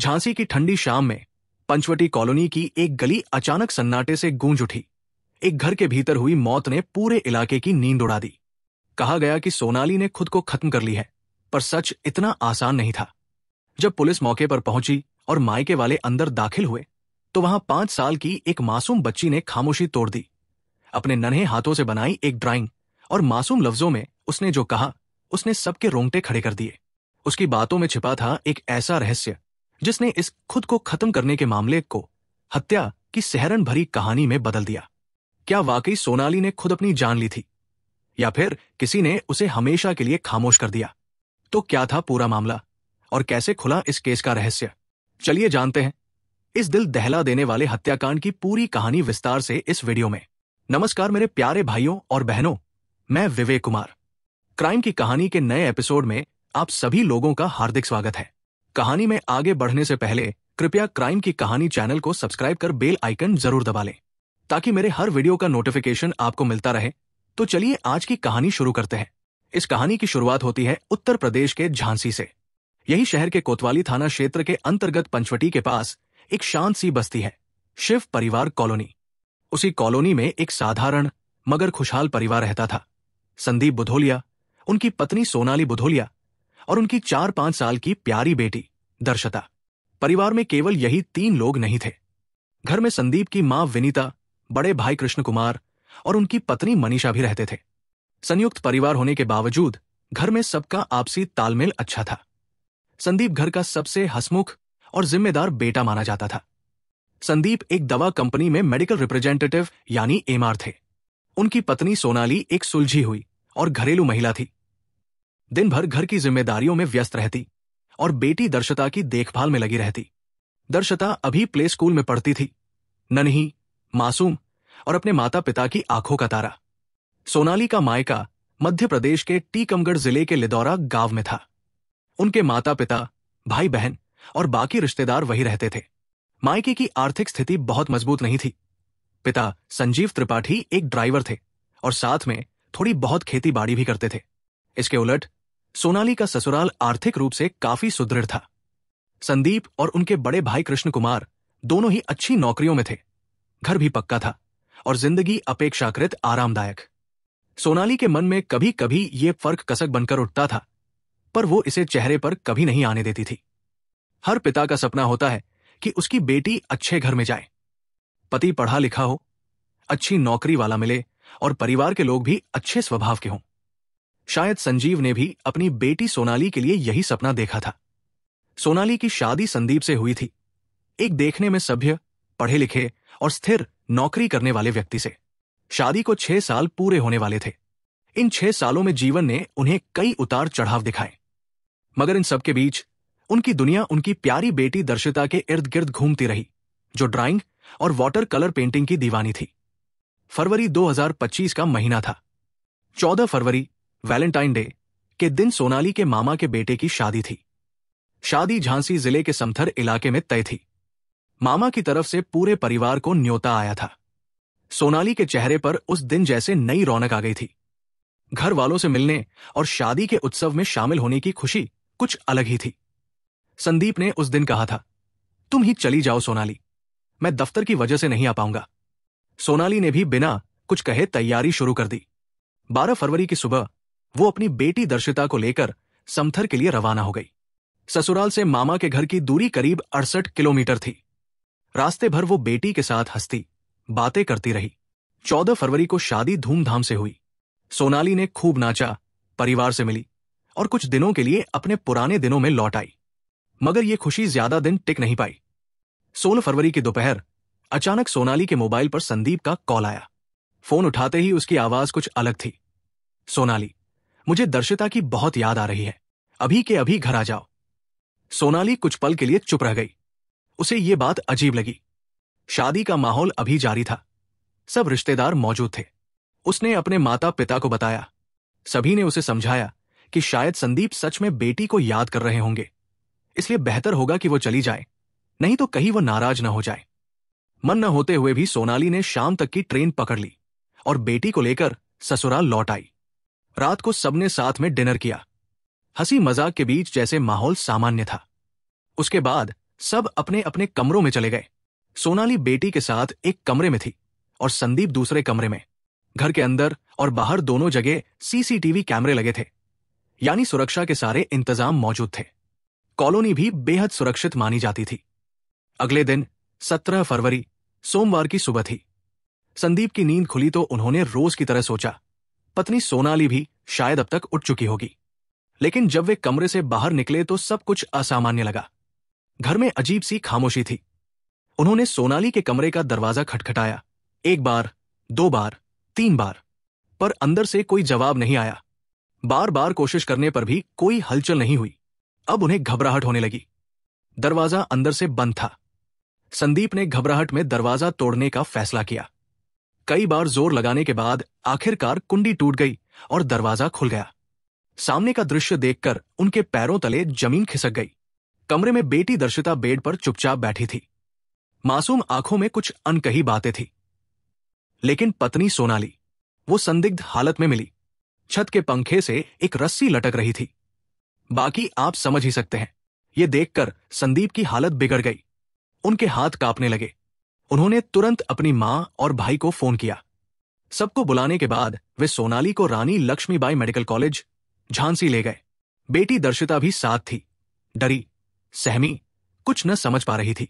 झांसी की ठंडी शाम में पंचवटी कॉलोनी की एक गली अचानक सन्नाटे से गूंज उठी। एक घर के भीतर हुई मौत ने पूरे इलाके की नींद उड़ा दी। कहा गया कि सोनाली ने खुद को खत्म कर ली है, पर सच इतना आसान नहीं था। जब पुलिस मौके पर पहुंची और मायके वाले अंदर दाखिल हुए तो वहां 5 साल की एक मासूम बच्ची ने खामोशी तोड़ दी। अपने नन्हे हाथों से बनाई एक ड्राइंग और मासूम लफ्जों में उसने जो कहा, उसने सबके रोंगटे खड़े कर दिए। उसकी बातों में छिपा था एक ऐसा रहस्य जिसने इस खुद को खत्म करने के मामले को हत्या की सिहरन भरी कहानी में बदल दिया। क्या वाकई सोनाली ने खुद अपनी जान ली थी, या फिर किसी ने उसे हमेशा के लिए खामोश कर दिया? तो क्या था पूरा मामला और कैसे खुला इस केस का रहस्य? चलिए जानते हैं इस दिल दहला देने वाले हत्याकांड की पूरी कहानी विस्तार से इस वीडियो में। नमस्कार मेरे प्यारे भाइयों और बहनों, मैं विवेक कुमार। क्राइम की कहानी के नए एपिसोड में आप सभी लोगों का हार्दिक स्वागत है। कहानी में आगे बढ़ने से पहले कृपया क्राइम की कहानी चैनल को सब्सक्राइब कर बेल आइकन जरूर दबा लें ताकि मेरे हर वीडियो का नोटिफिकेशन आपको मिलता रहे। तो चलिए आज की कहानी शुरू करते हैं। इस कहानी की शुरुआत होती है उत्तर प्रदेश के झांसी से। यही शहर के कोतवाली थाना क्षेत्र के अंतर्गत पंचवटी के पास एक शांत सी बस्ती है, शिव परिवार कॉलोनी। उसी कॉलोनी में एक साधारण मगर खुशहाल परिवार रहता था। संदीप बुधोलिया, उनकी पत्नी सोनाली बुधोलिया और उनकी 4-5 साल की प्यारी बेटी दर्शता। परिवार में केवल यही 3 लोग नहीं थे। घर में संदीप की मां विनीता, बड़े भाई कृष्ण कुमार और उनकी पत्नी मनीषा भी रहते थे। संयुक्त परिवार होने के बावजूद घर में सबका आपसी तालमेल अच्छा था। संदीप घर का सबसे हंसमुख और जिम्मेदार बेटा माना जाता था। संदीप एक दवा कंपनी में मेडिकल रिप्रेजेंटेटिव यानी एमआर थे। उनकी पत्नी सोनाली एक सुलझी हुई और घरेलू महिला थी। दिन भर घर की जिम्मेदारियों में व्यस्त रहती और बेटी दर्शता की देखभाल में लगी रहती। दर्शता अभी प्ले स्कूल में पढ़ती थी, नन्ही, मासूम और अपने माता पिता की आंखों का तारा। सोनाली का मायका मध्य प्रदेश के टीकमगढ़ जिले के लिदौरा गांव में था। उनके माता पिता, भाई बहन और बाकी रिश्तेदार वही रहते थे। मायके की आर्थिक स्थिति बहुत मजबूत नहीं थी। पिता संजीव त्रिपाठी एक ड्राइवर थे और साथ में थोड़ी बहुत खेती बाड़ी भी करते थे। इसके उलट सोनाली का ससुराल आर्थिक रूप से काफी सुदृढ़ था। संदीप और उनके बड़े भाई कृष्ण कुमार दोनों ही अच्छी नौकरियों में थे। घर भी पक्का था और जिंदगी अपेक्षाकृत आरामदायक। सोनाली के मन में कभी कभी ये फर्क कसक बनकर उठता था, पर वो इसे चेहरे पर कभी नहीं आने देती थी। हर पिता का सपना होता है कि उसकी बेटी अच्छे घर में जाए, पति पढ़ा लिखा हो, अच्छी नौकरी वाला मिले और परिवार के लोग भी अच्छे स्वभाव के हों। शायद संजीव ने भी अपनी बेटी सोनाली के लिए यही सपना देखा था। सोनाली की शादी संदीप से हुई थी, एक देखने में सभ्य, पढ़े लिखे और स्थिर नौकरी करने वाले व्यक्ति से। शादी को 6 साल पूरे होने वाले थे। इन 6 सालों में जीवन ने उन्हें कई उतार चढ़ाव दिखाए, मगर इन सब के बीच उनकी दुनिया उनकी प्यारी बेटी दर्शिता के इर्द गिर्द घूमती रही, जो ड्राइंग और वाटर कलर पेंटिंग की दीवानी थी। फरवरी 2025 का महीना था। 14 फरवरी वैलेंटाइन डे के दिन सोनाली के मामा के बेटे की शादी थी। शादी झांसी जिले के समथर इलाके में तय थी। मामा की तरफ से पूरे परिवार को न्योता आया था। सोनाली के चेहरे पर उस दिन जैसे नई रौनक आ गई थी। घर वालों से मिलने और शादी के उत्सव में शामिल होने की खुशी कुछ अलग ही थी। संदीप ने उस दिन कहा था, तुम ही चली जाओ सोनाली, मैं दफ्तर की वजह से नहीं आ पाऊंगा। सोनाली ने भी बिना कुछ कहे तैयारी शुरू कर दी। 12 फरवरी की सुबह वो अपनी बेटी दर्शिता को लेकर समथर के लिए रवाना हो गई। ससुराल से मामा के घर की दूरी करीब 68 किलोमीटर थी। रास्ते भर वो बेटी के साथ हंसती, बातें करती रही। 14 फरवरी को शादी धूमधाम से हुई। सोनाली ने खूब नाचा, परिवार से मिली और कुछ दिनों के लिए अपने पुराने दिनों में लौट आई। मगर ये खुशी ज्यादा दिन टिक नहीं पाई। 16 फरवरी की दोपहर अचानक सोनाली के मोबाइल पर संदीप का कॉल आया। फोन उठाते ही उसकी आवाज कुछ अलग थी। सोनाली, मुझे दर्शिता की बहुत याद आ रही है, अभी के अभी घर आ जाओ। सोनाली कुछ पल के लिए चुप रह गई। उसे ये बात अजीब लगी। शादी का माहौल अभी जारी था, सब रिश्तेदार मौजूद थे। उसने अपने माता पिता को बताया। सभी ने उसे समझाया कि शायद संदीप सच में बेटी को याद कर रहे होंगे, इसलिए बेहतर होगा कि वो चली जाए, नहीं तो कहीं वो नाराज न हो जाए। मन न होते हुए भी सोनाली ने शाम तक की ट्रेन पकड़ ली और बेटी को लेकर ससुराल लौट आई। रात को सबने साथ में डिनर किया। हंसी मजाक के बीच जैसे माहौल सामान्य था। उसके बाद सब अपने अपने कमरों में चले गए। सोनाली बेटी के साथ एक कमरे में थी और संदीप दूसरे कमरे में। घर के अंदर और बाहर दोनों जगह सीसीटीवी कैमरे लगे थे, यानी सुरक्षा के सारे इंतजाम मौजूद थे। कॉलोनी भी बेहद सुरक्षित मानी जाती थी। अगले दिन 17 फरवरी सोमवार की सुबह थी। संदीप की नींद खुली तो उन्होंने रोज की तरह सोचा पत्नी सोनाली भी शायद अब तक उठ चुकी होगी। लेकिन जब वे कमरे से बाहर निकले तो सब कुछ असामान्य लगा। घर में अजीब सी खामोशी थी। उन्होंने सोनाली के कमरे का दरवाजा खटखटाया, 1 बार, 2 बार, 3 बार, पर अंदर से कोई जवाब नहीं आया। बार बार कोशिश करने पर भी कोई हलचल नहीं हुई। अब उन्हें घबराहट होने लगी। दरवाजा अंदर से बंद था। संदीप ने घबराहट में दरवाजा तोड़ने का फैसला किया। कई बार जोर लगाने के बाद आखिरकार कुंडी टूट गई और दरवाजा खुल गया। सामने का दृश्य देखकर उनके पैरों तले जमीन खिसक गई। कमरे में बेटी दर्शिता बेड पर चुपचाप बैठी थी। मासूम आंखों में कुछ अनकही बातें थी। लेकिन पत्नी सोनाली, वो संदिग्ध हालत में मिली। छत के पंखे से एक रस्सी लटक रही थी। बाकी आप समझ ही सकते हैं। ये देखकर संदीप की हालत बिगड़ गई। उनके हाथ कांपने लगे। उन्होंने तुरंत अपनी मां और भाई को फोन किया। सबको बुलाने के बाद वे सोनाली को रानी लक्ष्मीबाई मेडिकल कॉलेज झांसी ले गए। बेटी दर्शिता भी साथ थी। डरी, सहमी, कुछ न समझ पा रही थी।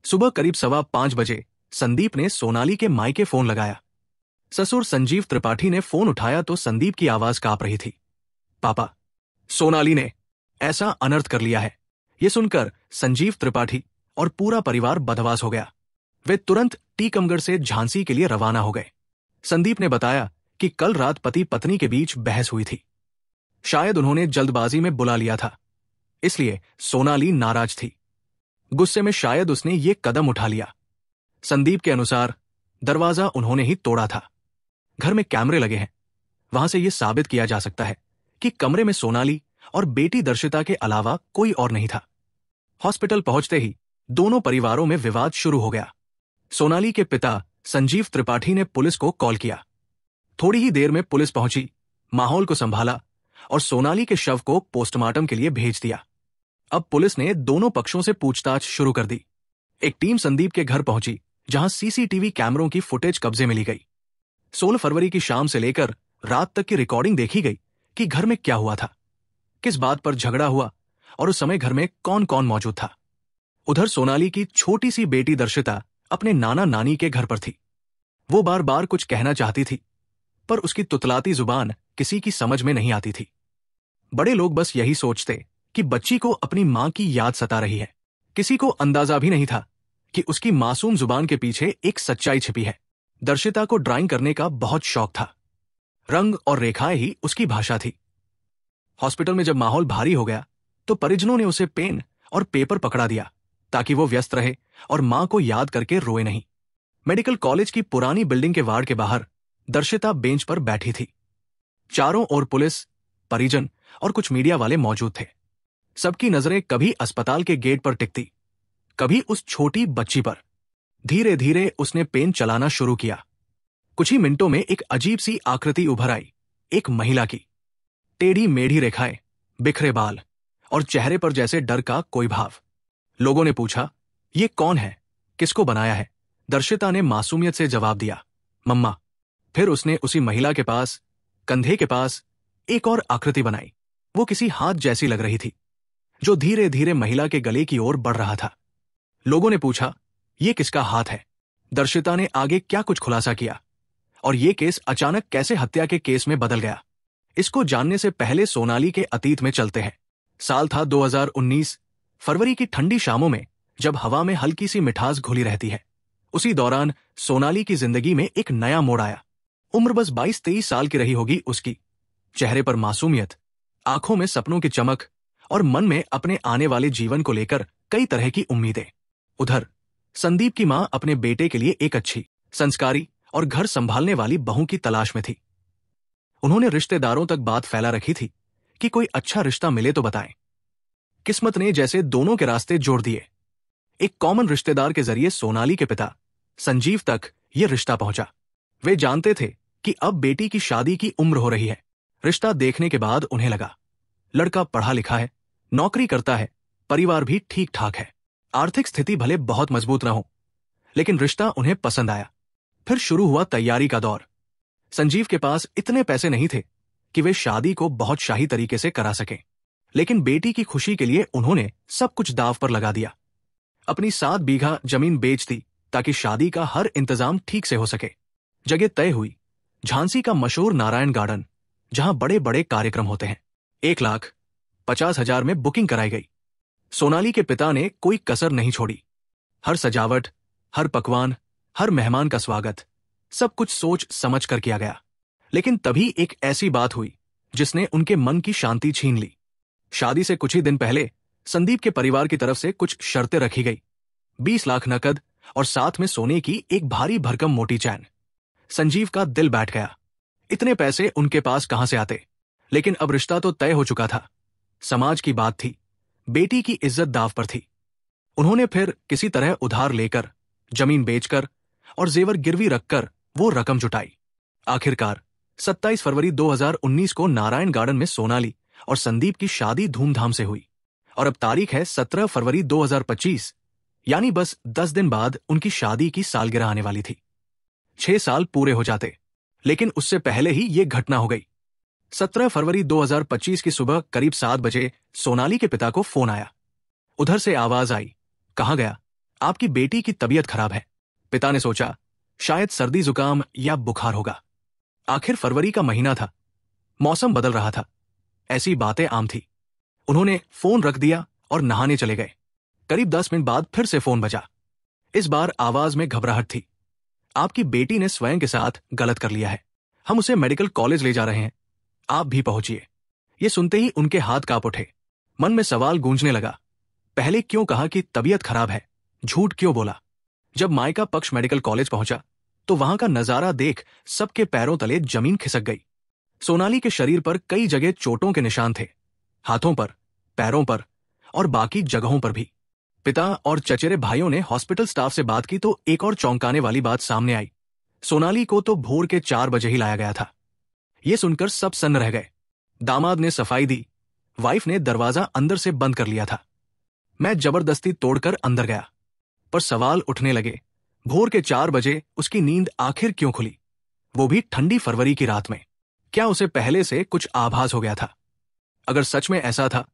सुबह करीब 5:15 बजे संदीप ने सोनाली के मायके फोन लगाया। ससुर संजीव त्रिपाठी ने फोन उठाया तो संदीप की आवाज कांप रही थी। पापा, सोनाली ने ऐसा अनर्थ कर लिया है। यह सुनकर संजीव त्रिपाठी और पूरा परिवार बदहवास हो गया। वे तुरंत टीकमगढ़ से झांसी के लिए रवाना हो गए। संदीप ने बताया कि कल रात पति पत्नी के बीच बहस हुई थी। शायद उन्होंने जल्दबाजी में बुला लिया था, इसलिए सोनाली नाराज थी। गुस्से में शायद उसने ये कदम उठा लिया। संदीप के अनुसार दरवाजा उन्होंने ही तोड़ा था। घर में कैमरे लगे हैं, वहां से यह साबित किया जा सकता है कि कमरे में सोनाली और बेटी दर्शिता के अलावा कोई और नहीं था। हॉस्पिटल पहुंचते ही दोनों परिवारों में विवाद शुरू हो गया। सोनाली के पिता संजीव त्रिपाठी ने पुलिस को कॉल किया। थोड़ी ही देर में पुलिस पहुंची, माहौल को संभाला और सोनाली के शव को पोस्टमार्टम के लिए भेज दिया। अब पुलिस ने दोनों पक्षों से पूछताछ शुरू कर दी। एक टीम संदीप के घर पहुंची, जहां सीसीटीवी कैमरों की फुटेज कब्जे में ली गई। 16 फरवरी की शाम से लेकर रात तक की रिकॉर्डिंग देखी गई कि घर में क्या हुआ था, किस बात पर झगड़ा हुआ और उस समय घर में कौन कौन मौजूद था। उधर सोनाली की छोटी सी बेटी दर्शिता अपने नाना नानी के घर पर थी। वो बार बार कुछ कहना चाहती थी, पर उसकी तुतलाती जुबान किसी की समझ में नहीं आती थी। बड़े लोग बस यही सोचते कि बच्ची को अपनी मां की याद सता रही है। किसी को अंदाजा भी नहीं था कि उसकी मासूम जुबान के पीछे एक सच्चाई छिपी है। दर्शिता को ड्राइंग करने का बहुत शौक था। रंग और रेखाएं ही उसकी भाषा थी। हॉस्पिटल में जब माहौल भारी हो गया तो परिजनों ने उसे पेन और पेपर पकड़ा दिया ताकि वो व्यस्त रहे और मां को याद करके रोए नहीं। मेडिकल कॉलेज की पुरानी बिल्डिंग के वार्ड के बाहर दर्शिता बेंच पर बैठी थी। चारों ओर पुलिस, परिजन और कुछ मीडिया वाले मौजूद थे। सबकी नजरें कभी अस्पताल के गेट पर टिकती, कभी उस छोटी बच्ची पर। धीरे धीरे उसने पेन चलाना शुरू किया। कुछ ही मिनटों में एक अजीब सी आकृति उभर आई, एक महिला की। टेढ़ी मेढ़ी रेखाएं, बिखरे बाल और चेहरे पर जैसे डर का कोई भाव। लोगों ने पूछा, ये कौन है, किसको बनाया है? दर्शिता ने मासूमियत से जवाब दिया, मम्मा। फिर उसने उसी महिला के पास, कंधे के पास एक और आकृति बनाई। वो किसी हाथ जैसी लग रही थी, जो धीरे धीरे महिला के गले की ओर बढ़ रहा था। लोगों ने पूछा, ये किसका हाथ है? दर्शिता ने आगे क्या कुछ खुलासा किया और ये केस अचानक कैसे हत्या के केस में बदल गया। इसको जानने से पहले सोनाली के अतीत में चलते हैं। साल था 2019। फरवरी की ठंडी शामों में जब हवा में हल्की सी मिठास घुली रहती है, उसी दौरान सोनाली की जिंदगी में एक नया मोड़ आया। उम्र बस 22-23 साल की रही होगी उसकी। चेहरे पर मासूमियत, आंखों में सपनों की चमक और मन में अपने आने वाले जीवन को लेकर कई तरह की उम्मीदें। उधर संदीप की मां अपने बेटे के लिए एक अच्छी, संस्कारी और घर संभालने वाली बहू की तलाश में थी। उन्होंने रिश्तेदारों तक बात फैला रखी थी कि कोई अच्छा रिश्ता मिले तो बताएं। किस्मत ने जैसे दोनों के रास्ते जोड़ दिए। एक कॉमन रिश्तेदार के जरिए सोनाली के पिता संजीव तक यह रिश्ता पहुंचा। वे जानते थे कि अब बेटी की शादी की उम्र हो रही है। रिश्ता देखने के बाद उन्हें लगा, लड़का पढ़ा लिखा है, नौकरी करता है, परिवार भी ठीक ठाक है। आर्थिक स्थिति भले बहुत मजबूत न हो, लेकिन रिश्ता उन्हें पसंद आया। फिर शुरू हुआ तैयारी का दौर। संजीव के पास इतने पैसे नहीं थे कि वे शादी को बहुत शाही तरीके से करा सकें, लेकिन बेटी की खुशी के लिए उन्होंने सब कुछ दांव पर लगा दिया। अपनी 7 बीघा जमीन बेच दी ताकि शादी का हर इंतजाम ठीक से हो सके। जगह तय हुई झांसी का मशहूर नारायण गार्डन, जहां बड़े बड़े कार्यक्रम होते हैं। 1,50,000 में बुकिंग कराई गई। सोनाली के पिता ने कोई कसर नहीं छोड़ी। हर सजावट, हर पकवान, हर मेहमान का स्वागत, सब कुछ सोच समझ कर किया गया। लेकिन तभी एक ऐसी बात हुई जिसने उनके मन की शांति छीन ली। शादी से कुछ ही दिन पहले संदीप के परिवार की तरफ से कुछ शर्तें रखी गई। 20 लाख नकद और साथ में सोने की एक भारी भरकम मोटी चैन। संजीव का दिल बैठ गया। इतने पैसे उनके पास कहां से आते? लेकिन अब रिश्ता तो तय हो चुका था। समाज की बात थी, बेटी की इज्जत दांव पर थी। उन्होंने फिर किसी तरह उधार लेकर, जमीन बेचकर और जेवर गिरवी रखकर वो रकम जुटाई। आखिरकार 27 फरवरी 2019 को नारायण गार्डन में सोनाली और संदीप की शादी धूमधाम से हुई। और अब तारीख है 17 फरवरी 2025, यानी बस 10 दिन बाद उनकी शादी की सालगिरह आने वाली थी। 6 साल पूरे हो जाते, लेकिन उससे पहले ही ये घटना हो गई। 17 फरवरी 2025 की सुबह करीब 7 बजे सोनाली के पिता को फोन आया। उधर से आवाज आई, कहा गया, आपकी बेटी की तबीयत खराब है। पिता ने सोचा शायद सर्दी जुकाम या बुखार होगा। आखिर फरवरी का महीना था, मौसम बदल रहा था, ऐसी बातें आम थी। उन्होंने फोन रख दिया और नहाने चले गए। करीब 10 मिनट बाद फिर से फोन बजा। इस बार आवाज में घबराहट थी। आपकी बेटी ने स्वयं के साथ गलत कर लिया है, हम उसे मेडिकल कॉलेज ले जा रहे हैं, आप भी पहुंचिए। ये सुनते ही उनके हाथ कांप उठे। मन में सवाल गूंजने लगा, पहले क्यों कहा कि तबीयत खराब है, झूठ क्यों बोला? जब मायका पक्ष मेडिकल कॉलेज पहुंचा तो वहां का नजारा देख सबके पैरों तले जमीन खिसक गई। सोनाली के शरीर पर कई जगह चोटों के निशान थे, हाथों पर, पैरों पर और बाकी जगहों पर भी। पिता और चचेरे भाइयों ने हॉस्पिटल स्टाफ से बात की तो एक और चौंकाने वाली बात सामने आई। सोनाली को तो भोर के 4 बजे ही लाया गया था। ये सुनकर सब सन्न रह गए। दामाद ने सफाई दी, वाइफ ने दरवाजा अंदर से बंद कर लिया था। मैं जबरदस्ती तोड़कर अंदर गया, पर सवाल उठने लगे, भोर के 4 बजे उसकी नींद आखिर क्यों खुली, वो भी ठंडी फरवरी की रात में? क्या उसे पहले से कुछ आभास हो गया था? अगर सच में ऐसा था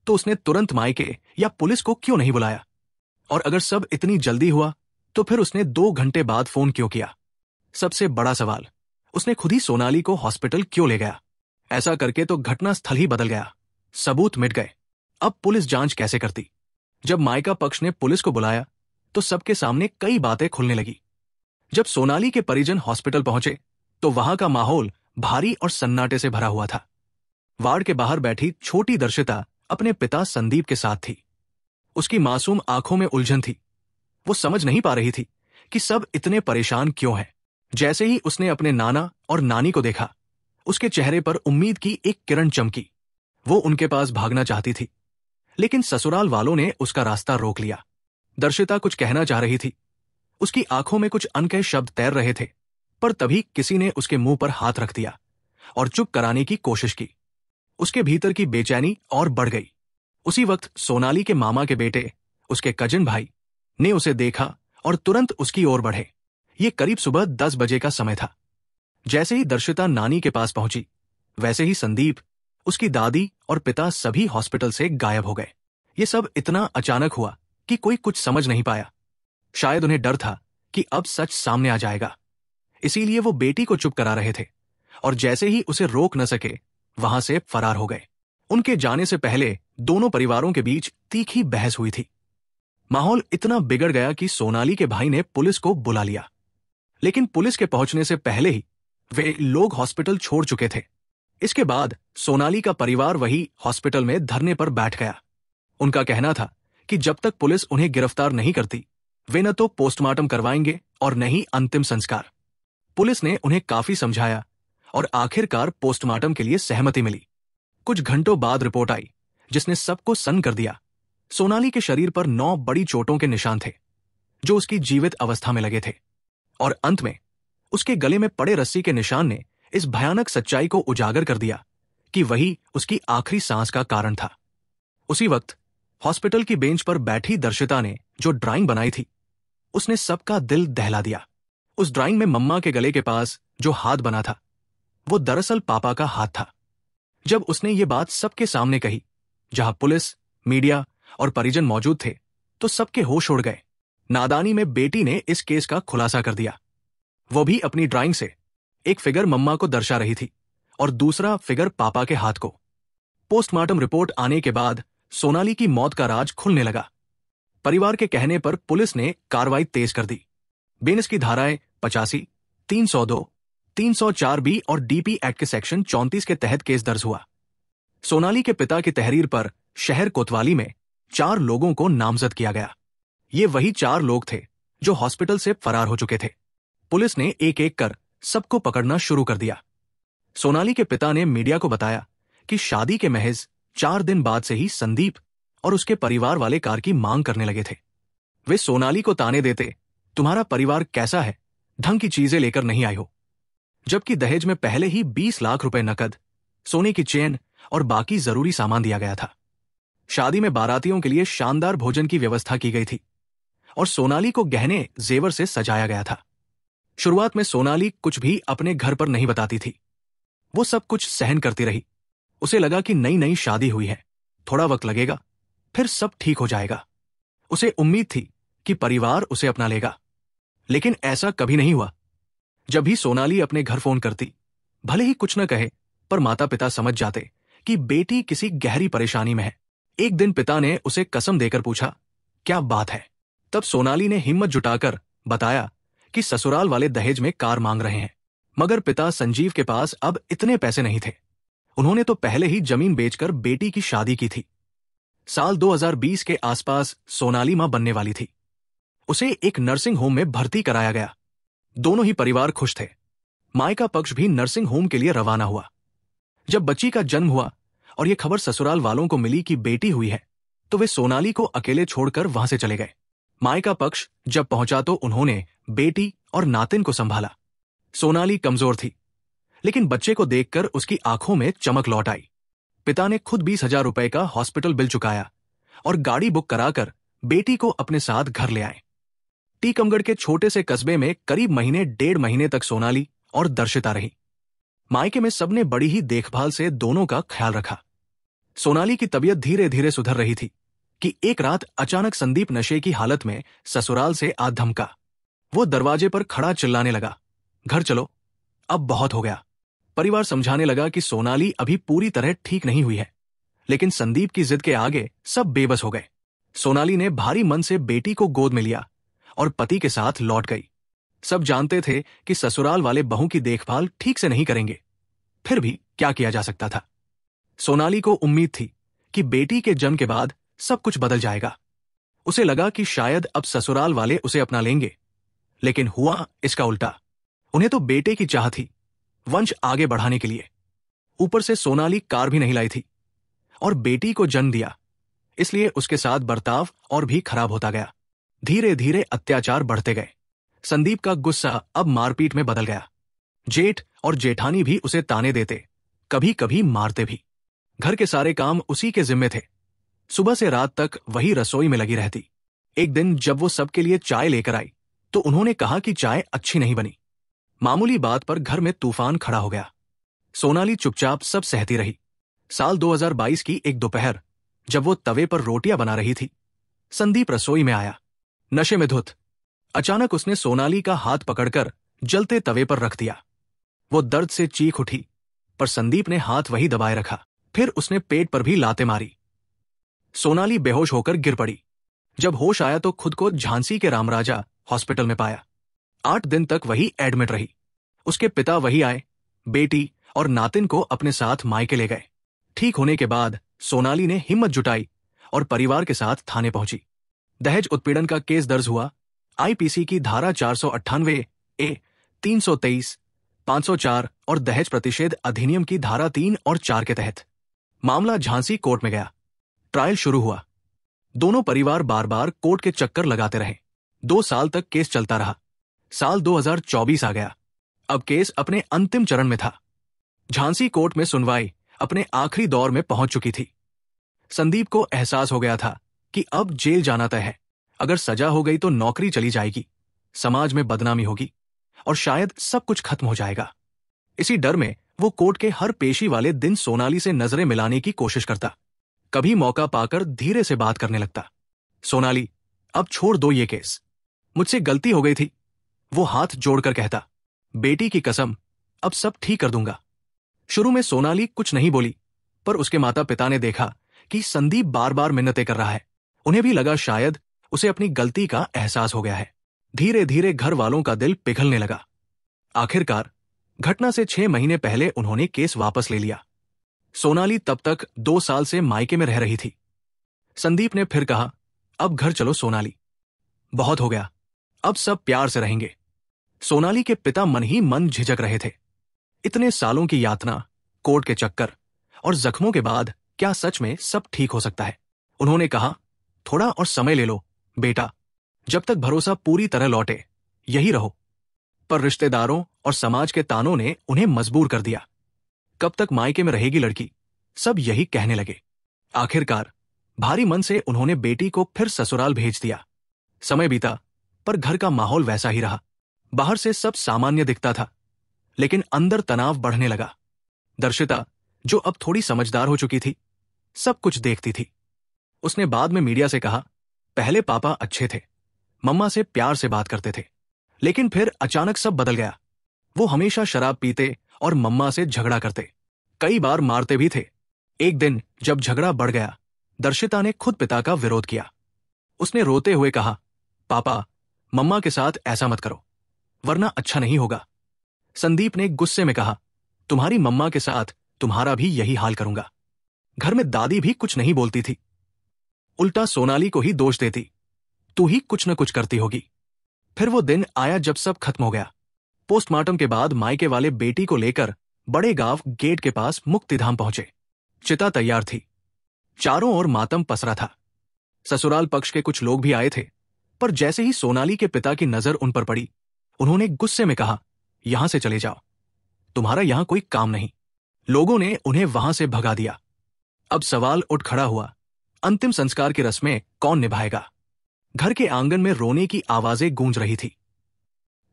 तो उसने तुरंत मायके या पुलिस को क्यों नहीं बुलाया? और अगर सब इतनी जल्दी हुआ तो फिर उसने 2 घंटे बाद फोन क्यों किया? सबसे बड़ा सवाल, उसने खुद ही सोनाली को हॉस्पिटल क्यों ले गया? ऐसा करके तो घटना स्थल ही बदल गया, सबूत मिट गए। अब पुलिस जांच कैसे करती? जब मायका पक्ष ने पुलिस को बुलाया तो सबके सामने कई बातें खुलने लगी। जब सोनाली के परिजन हॉस्पिटल पहुंचे तो वहां का माहौल भारी और सन्नाटे से भरा हुआ था। वार्ड के बाहर बैठी छोटी दर्शिता अपने पिता संदीप के साथ थी। उसकी मासूम आंखों में उलझन थी। वो समझ नहीं पा रही थी कि सब इतने परेशान क्यों हैं। जैसे ही उसने अपने नाना और नानी को देखा, उसके चेहरे पर उम्मीद की एक किरण चमकी। वो उनके पास भागना चाहती थी, लेकिन ससुराल वालों ने उसका रास्ता रोक लिया। दर्शिता कुछ कहना चाह रही थी, उसकी आंखों में कुछ अनकहे शब्द तैर रहे थे, पर तभी किसी ने उसके मुंह पर हाथ रख दिया और चुप कराने की कोशिश की। उसके भीतर की बेचैनी और बढ़ गई। उसी वक्त सोनाली के मामा के बेटे, उसके कजिन भाई, ने उसे देखा और तुरंत उसकी ओर बढ़े। ये करीब सुबह 10 बजे का समय था। जैसे ही दर्शिता नानी के पास पहुंची, वैसे ही संदीप, उसकी दादी और पिता सभी हॉस्पिटल से गायब हो गए। ये सब इतना अचानक हुआ कि कोई कुछ समझ नहीं पाया। शायद उन्हें डर था कि अब सच सामने आ जाएगा, इसीलिए वो बेटी को चुप करा रहे थे और जैसे ही उसे रोक न सके वहां से फरार हो गए। उनके जाने से पहले दोनों परिवारों के बीच तीखी बहस हुई थी। माहौल इतना बिगड़ गया कि सोनाली के भाई ने पुलिस को बुला लिया, लेकिन पुलिस के पहुंचने से पहले ही वे लोग हॉस्पिटल छोड़ चुके थे। इसके बाद सोनाली का परिवार वही हॉस्पिटल में धरने पर बैठ गया। उनका कहना था कि जब तक पुलिस उन्हें गिरफ्तार नहीं करती, वे न तो पोस्टमार्टम करवाएंगे और न ही अंतिम संस्कार। पुलिस ने उन्हें काफी समझाया और आखिरकार पोस्टमार्टम के लिए सहमति मिली। कुछ घंटों बाद रिपोर्ट आई जिसने सबको सन्न कर दिया। सोनाली के शरीर पर 9 बड़ी चोटों के निशान थे जो उसकी जीवित अवस्था में लगे थे, और अंत में उसके गले में पड़े रस्सी के निशान ने इस भयानक सच्चाई को उजागर कर दिया कि वही उसकी आखिरी सांस का कारण था। उसी वक्त हॉस्पिटल की बेंच पर बैठी दर्शिता ने जो ड्राइंग बनाई थी, उसने सबका दिल दहला दिया। उस ड्राइंग में मम्मा के गले के पास जो हाथ बना था, वो दरअसल पापा का हाथ था। जब उसने ये बात सबके सामने कही, जहां पुलिस, मीडिया और परिजन मौजूद थे, तो सबके होश उड़ गए। नादानी में बेटी ने इस केस का खुलासा कर दिया, वो भी अपनी ड्राइंग से। एक फिगर मम्मा को दर्शा रही थी और दूसरा फिगर पापा के हाथ को। पोस्टमार्टम रिपोर्ट आने के बाद सोनाली की मौत का राज खुलने लगा। परिवार के कहने पर पुलिस ने कार्रवाई तेज कर दी। बेनिस की धाराएं 85, 302, 304 बी और डीपी एक्ट के सेक्शन 34 के तहत केस दर्ज हुआ। सोनाली के पिता की तहरीर पर शहर कोतवाली में 4 लोगों को नामजद किया गया। ये वही 4 लोग थे जो हॉस्पिटल से फरार हो चुके थे। पुलिस ने एक एक कर सबको पकड़ना शुरू कर दिया। सोनाली के पिता ने मीडिया को बताया कि शादी के महज 4 दिन बाद से ही संदीप और उसके परिवार वाले कार की मांग करने लगे थे। वे सोनाली को ताने देते, तुम्हारा परिवार कैसा है, ढंग की चीजें लेकर नहीं आई हो। जबकि दहेज में पहले ही 20 लाख रुपए नकद, सोने की चेन और बाकी जरूरी सामान दिया गया था। शादी में बारातियों के लिए शानदार भोजन की व्यवस्था की गई थी और सोनाली को गहने जेवर से सजाया गया था। शुरुआत में सोनाली कुछ भी अपने घर पर नहीं बताती थी। वो सब कुछ सहन करती रही। उसे लगा कि नई नई शादी हुई है, थोड़ा वक्त लगेगा, फिर सब ठीक हो जाएगा। उसे उम्मीद थी कि परिवार उसे अपना लेगा, लेकिन ऐसा कभी नहीं हुआ। जब भी सोनाली अपने घर फोन करती, भले ही कुछ न कहे, पर माता पिता समझ जाते कि बेटी किसी गहरी परेशानी में है। एक दिन पिता ने उसे कसम देकर पूछा, क्या बात है? तब सोनाली ने हिम्मत जुटाकर बताया कि ससुराल वाले दहेज में कार मांग रहे हैं। मगर पिता संजीव के पास अब इतने पैसे नहीं थे। उन्होंने तो पहले ही जमीन बेचकर बेटी की शादी की थी। साल 2020 के आसपास सोनाली मां बनने वाली थी। उसे एक नर्सिंग होम में भर्ती कराया गया। दोनों ही परिवार खुश थे। मायका पक्ष भी नर्सिंग होम के लिए रवाना हुआ। जब बच्ची का जन्म हुआ और यह खबर ससुराल वालों को मिली कि बेटी हुई है, तो वे सोनाली को अकेले छोड़कर वहां से चले गए। मायका पक्ष जब पहुंचा तो उन्होंने बेटी और नातिन को संभाला। सोनाली कमजोर थी, लेकिन बच्चे को देखकर उसकी आंखों में चमक लौट आई। पिता ने खुद 20,000 रुपए का हॉस्पिटल बिल चुकाया और गाड़ी बुक कराकर बेटी को अपने साथ घर ले आए। टीकमगढ़ के छोटे से कस्बे में करीब 1.5 महीने तक सोनाली और दर्शिता रही। मायके में सबने बड़ी ही देखभाल से दोनों का ख्याल रखा। सोनाली की तबीयत धीरे धीरे सुधर रही थी कि एक रात अचानक संदीप नशे की हालत में ससुराल से आ धमका। वो दरवाजे पर खड़ा चिल्लाने लगा, घर चलो, अब बहुत हो गया। परिवार समझाने लगा कि सोनाली अभी पूरी तरह ठीक नहीं हुई है, लेकिन संदीप की जिद के आगे सब बेबस हो गए। सोनाली ने भारी मन से बेटी को गोद में लिया और पति के साथ लौट गई। सब जानते थे कि ससुराल वाले बहू की देखभाल ठीक से नहीं करेंगे, फिर भी क्या किया जा सकता था। सोनाली को उम्मीद थी कि बेटी के जन्म के बाद सब कुछ बदल जाएगा। उसे लगा कि शायद अब ससुराल वाले उसे अपना लेंगे, लेकिन हुआ इसका उल्टा। उन्हें तो बेटे की चाह थी, वंश आगे बढ़ाने के लिए। ऊपर से सोनाली कार भी नहीं लाई थी और बेटी को जन्म दिया, इसलिए उसके साथ बर्ताव और भी खराब होता गया। धीरे धीरे अत्याचार बढ़ते गए। संदीप का गुस्सा अब मारपीट में बदल गया। जेठ और जेठानी भी उसे ताने देते, कभी कभी मारते भी। घर के सारे काम उसी के जिम्मे थे। सुबह से रात तक वही रसोई में लगी रहती। एक दिन जब वो सबके लिए चाय लेकर आई, तो उन्होंने कहा कि चाय अच्छी नहीं बनी। मामूली बात पर घर में तूफान खड़ा हो गया। सोनाली चुपचाप सब सहती रही। साल 2022 की एक दोपहर, जब वो तवे पर रोटियां बना रही थी, संदीप रसोई में आया, नशे में धुत। अचानक उसने सोनाली का हाथ पकड़कर जलते तवे पर रख दिया। वो दर्द से चीख उठी, पर संदीप ने हाथ वही दबाए रखा। फिर उसने पेट पर भी लाते मारी। सोनाली बेहोश होकर गिर पड़ी। जब होश आया तो खुद को झांसी के रामराजा हॉस्पिटल में पाया। 8 दिन तक वही एडमिट रही। उसके पिता वही आए, बेटी और नातिन को अपने साथ मायके ले गए। ठीक होने के बाद सोनाली ने हिम्मत जुटाई और परिवार के साथ थाने पहुंची। दहेज उत्पीड़न का केस दर्ज हुआ आईपीसी की धारा 498 ए, 323, 504 और दहेज प्रतिषेध अधिनियम की धारा 3 और 4 के तहत। मामला झांसी कोर्ट में गया। ट्रायल शुरू हुआ। दोनों परिवार बार बार कोर्ट के चक्कर लगाते रहे। 2 साल तक केस चलता रहा। साल 2024 आ गया। अब केस अपने अंतिम चरण में था। झांसी कोर्ट में सुनवाई अपने आखिरी दौर में पहुंच चुकी थी। संदीप को एहसास हो गया था कि अब जेल जाना तय है। अगर सजा हो गई तो नौकरी चली जाएगी, समाज में बदनामी होगी और शायद सब कुछ खत्म हो जाएगा। इसी डर में वो कोर्ट के हर पेशी वाले दिन सोनाली से नजरें मिलाने की कोशिश करता। कभी मौका पाकर धीरे से बात करने लगता। सोनाली, अब छोड़ दो ये केस, मुझसे गलती हो गई थी। वो हाथ जोड़कर कहता, बेटी की कसम, अब सब ठीक कर दूंगा। शुरू में सोनाली कुछ नहीं बोली, पर उसके माता पिता ने देखा कि संदीप बार बार मिन्नतें कर रहा है। उन्हें भी लगा शायद उसे अपनी गलती का एहसास हो गया है। धीरे धीरे घर वालों का दिल पिघलने लगा। आखिरकार घटना से 6 महीने पहले उन्होंने केस वापस ले लिया। सोनाली तब तक 2 साल से मायके में रह रही थी। संदीप ने फिर कहा, अब घर चलो सोनाली, बहुत हो गया, अब सब प्यार से रहेंगे। सोनाली के पिता मन ही मन झिझक रहे थे। इतने सालों की यातना, कोर्ट के चक्कर और जख्मों के बाद क्या सच में सब ठीक हो सकता है? उन्होंने कहा, थोड़ा और समय ले लो बेटा, जब तक भरोसा पूरी तरह लौटे यही रहो। पर रिश्तेदारों और समाज के तानों ने उन्हें मजबूर कर दिया। कब तक मायके में रहेगी लड़की, सब यही कहने लगे। आखिरकार भारी मन से उन्होंने बेटी को फिर ससुराल भेज दिया। समय बीता, पर घर का माहौल वैसा ही रहा। बाहर से सब सामान्य दिखता था, लेकिन अंदर तनाव बढ़ने लगा। दर्शिता, जो अब थोड़ी समझदार हो चुकी थी, सब कुछ देखती थी। उसने बाद में मीडिया से कहा, पहले पापा अच्छे थे, मम्मा से प्यार से बात करते थे, लेकिन फिर अचानक सब बदल गया। वो हमेशा शराब पीते और मम्मा से झगड़ा करते, कई बार मारते भी थे। एक दिन जब झगड़ा बढ़ गया, दर्शिता ने खुद पिता का विरोध किया। उसने रोते हुए कहा, पापा, मम्मा के साथ ऐसा मत करो, वरना अच्छा नहीं होगा। संदीप ने गुस्से में कहा, तुम्हारी मम्मा के साथ तुम्हारा भी यही हाल करूंगा। घर में दादी भी कुछ नहीं बोलती थी, उल्टा सोनाली को ही दोष देती, तू ही कुछ न कुछ करती होगी। फिर वो दिन आया जब सब खत्म हो गया। पोस्टमार्टम के बाद मायके वाले बेटी को लेकर बड़े गांव गेट के पास मुक्तिधाम पहुंचे। चिता तैयार थी, चारों ओर मातम पसरा था। ससुराल पक्ष के कुछ लोग भी आए थे, पर जैसे ही सोनाली के पिता की नजर उन पर पड़ी, उन्होंने गुस्से में कहा, यहां से चले जाओ, तुम्हारा यहां कोई काम नहीं। लोगों ने उन्हें वहां से भगा दिया। अब सवाल उठ खड़ा हुआ, अंतिम संस्कार की रस्में कौन निभाएगा? घर के आंगन में रोने की आवाजें गूंज रही थी।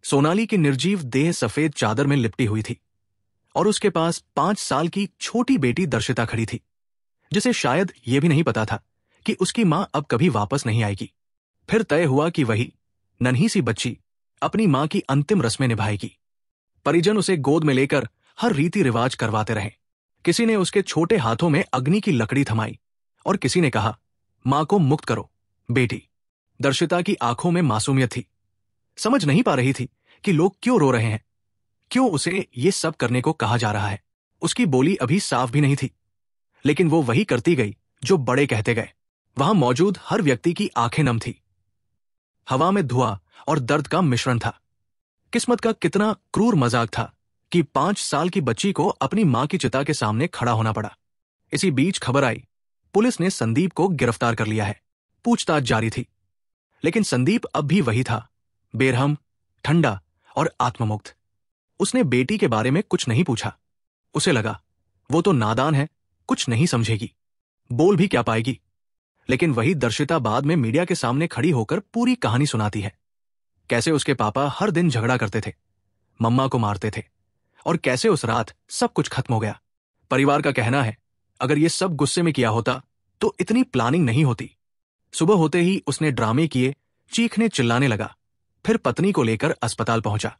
सोनाली की निर्जीव देह सफेद चादर में लिपटी हुई थी और उसके पास 5 साल की छोटी बेटी दर्शिता खड़ी थी, जिसे शायद यह भी नहीं पता था कि उसकी मां अब कभी वापस नहीं आएगी। फिर तय हुआ कि वही नन्ही सी बच्ची अपनी मां की अंतिम रस्में निभाएगी। परिजन उसे गोद में लेकर हर रीति रिवाज करवाते रहे। किसी ने उसके छोटे हाथों में अग्नि की लकड़ी थमाई और किसी ने कहा, मां को मुक्त करो बेटी। दर्शिता की आंखों में मासूमियत थी, समझ नहीं पा रही थी कि लोग क्यों रो रहे हैं, क्यों उसे ये सब करने को कहा जा रहा है। उसकी बोली अभी साफ भी नहीं थी, लेकिन वो वही करती गई जो बड़े कहते गए। वहां मौजूद हर व्यक्ति की आंखें नम थी। हवा में धुआं और दर्द का मिश्रण था। किस्मत का कितना क्रूर मजाक था कि 5 साल की बच्ची को अपनी मां की चिता के सामने खड़ा होना पड़ा। इसी बीच खबर आई, पुलिस ने संदीप को गिरफ्तार कर लिया है। पूछताछ जारी थी, लेकिन संदीप अब भी वही था, बेरहम, ठंडा और आत्ममुक्त। उसने बेटी के बारे में कुछ नहीं पूछा। उसे लगा वो तो नादान है, कुछ नहीं समझेगी, बोल भी क्या पाएगी। लेकिन वही दर्शिता बाद में मीडिया के सामने खड़ी होकर पूरी कहानी सुनाती है। कैसे उसके पापा हर दिन झगड़ा करते थे, मम्मा को मारते थे, और कैसे उस रात सब कुछ खत्म हो गया। परिवार का कहना है, अगर ये सब गुस्से में किया होता तो इतनी प्लानिंग नहीं होती। सुबह होते ही उसने ड्रामे किए, चीखने चिल्लाने लगा, फिर पत्नी को लेकर अस्पताल पहुंचा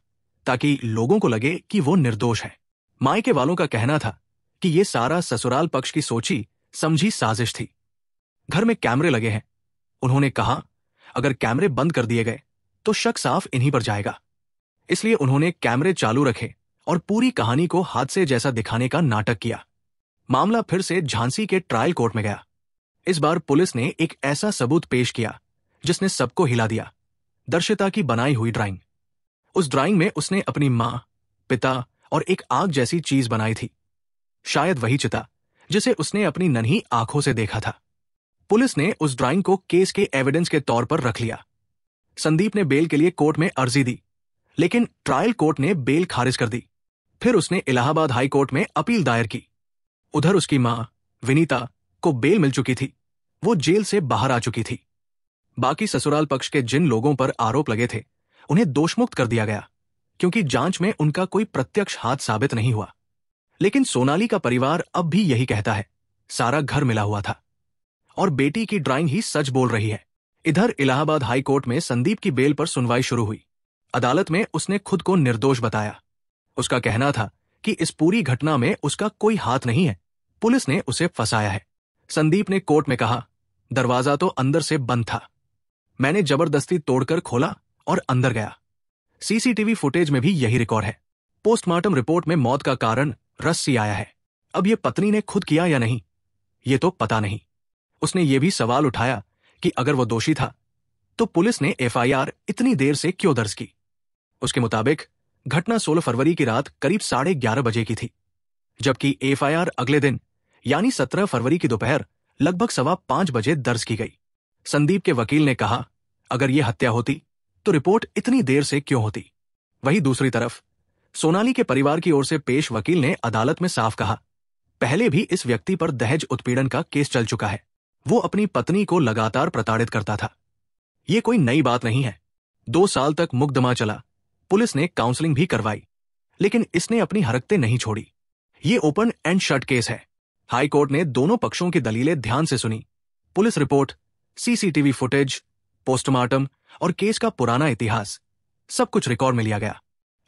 ताकि लोगों को लगे कि वो निर्दोष है। मायके वालों का कहना था कि ये सारा ससुराल पक्ष की सोची समझी साजिश थी। घर में कैमरे लगे हैं, उन्होंने कहा, अगर कैमरे बंद कर दिए गए तो शक साफ इन्हीं पर जाएगा। इसलिए उन्होंने कैमरे चालू रखे और पूरी कहानी को हादसे जैसा दिखाने का नाटक किया। मामला फिर से झांसी के ट्रायल कोर्ट में गया। इस बार पुलिस ने एक ऐसा सबूत पेश किया जिसने सबको हिला दिया, दर्शिता की बनाई हुई ड्राइंग। उस ड्राइंग में उसने अपनी मां, पिता और एक आग जैसी चीज बनाई थी, शायद वही चिता जिसे उसने अपनी नन्ही आंखों से देखा था। पुलिस ने उस ड्राइंग को केस के एविडेंस के तौर पर रख लिया। संदीप ने बेल के लिए कोर्ट में अर्जी दी, लेकिन ट्रायल कोर्ट ने बेल खारिज कर दी। फिर उसने इलाहाबाद हाई कोर्ट में अपील दायर की। उधर उसकी मां विनीता को बेल मिल चुकी थी, वो जेल से बाहर आ चुकी थी। बाकी ससुराल पक्ष के जिन लोगों पर आरोप लगे थे उन्हें दोषमुक्त कर दिया गया, क्योंकि जांच में उनका कोई प्रत्यक्ष हाथ साबित नहीं हुआ। लेकिन सोनाली का परिवार अब भी यही कहता है, सारा घर मिला हुआ था और बेटी की ड्राइंग ही सच बोल रही है। इधर इलाहाबाद हाई कोर्ट में संदीप की बेल पर सुनवाई शुरू हुई। अदालत में उसने खुद को निर्दोष बताया। उसका कहना था कि इस पूरी घटना में उसका कोई हाथ नहीं है, पुलिस ने उसे फंसाया है। संदीप ने कोर्ट में कहा, दरवाजा तो अंदर से बंद था, मैंने जबरदस्ती तोड़कर खोला और अंदर गया। सीसीटीवी फुटेज में भी यही रिकॉर्ड है। पोस्टमार्टम रिपोर्ट में मौत का कारण रस्सी आया है। अब ये पत्नी ने खुद किया या नहीं, ये तो पता नहीं। उसने ये भी सवाल उठाया कि अगर वो दोषी था तो पुलिस ने एफआईआर इतनी देर से क्यों दर्ज की। उसके मुताबिक घटना 16 फरवरी की रात करीब 11:30 बजे की थी, जबकि एफआईआर अगले दिन यानी 17 फरवरी की दोपहर लगभग 5:15 बजे दर्ज की गई। संदीप के वकील ने कहा, अगर यह हत्या होती तो रिपोर्ट इतनी देर से क्यों होती। वहीं दूसरी तरफ सोनाली के परिवार की ओर से पेश वकील ने अदालत में साफ कहा, पहले भी इस व्यक्ति पर दहेज उत्पीड़न का केस चल चुका है। वो अपनी पत्नी को लगातार प्रताड़ित करता था। ये कोई नई बात नहीं है। 2 साल तक मुकदमा चला, पुलिस ने काउंसलिंग भी करवाई, लेकिन इसने अपनी हरकतें नहीं छोड़ी। ये ओपन एंड शट केस है। हाई कोर्ट ने दोनों पक्षों की दलीलें ध्यान से सुनी। Police report, CCTV footage, postmortem और केस का पुराना इतिहास, सब कुछ रिकॉर्ड में लिया गया।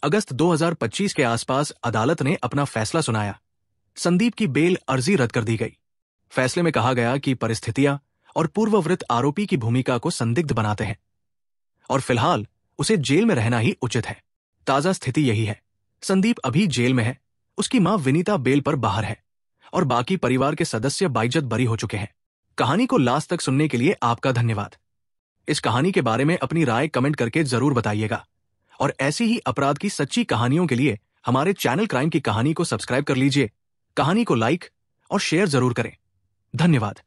अगस्त 2025 के आसपास अदालत ने अपना फैसला सुनाया। संदीप की बेल अर्जी रद्द कर दी गई। फैसले में कहा गया कि परिस्थितियां और पूर्ववृत्त आरोपी की भूमिका को संदिग्ध बनाते हैं और फिलहाल उसे जेल में रहना ही उचित है। ताजा स्थिति यही है, संदीप अभी जेल में है, उसकी मां विनीता बेल पर बाहर है और बाकी परिवार के सदस्य बाइज्जत बरी हो चुके हैं। कहानी को लास्ट तक सुनने के लिए आपका धन्यवाद। इस कहानी के बारे में अपनी राय कमेंट करके जरूर बताइएगा और ऐसी ही अपराध की सच्ची कहानियों के लिए हमारे चैनल क्राइम की कहानी को सब्सक्राइब कर लीजिए। कहानी को लाइक और शेयर जरूर करें। धन्यवाद।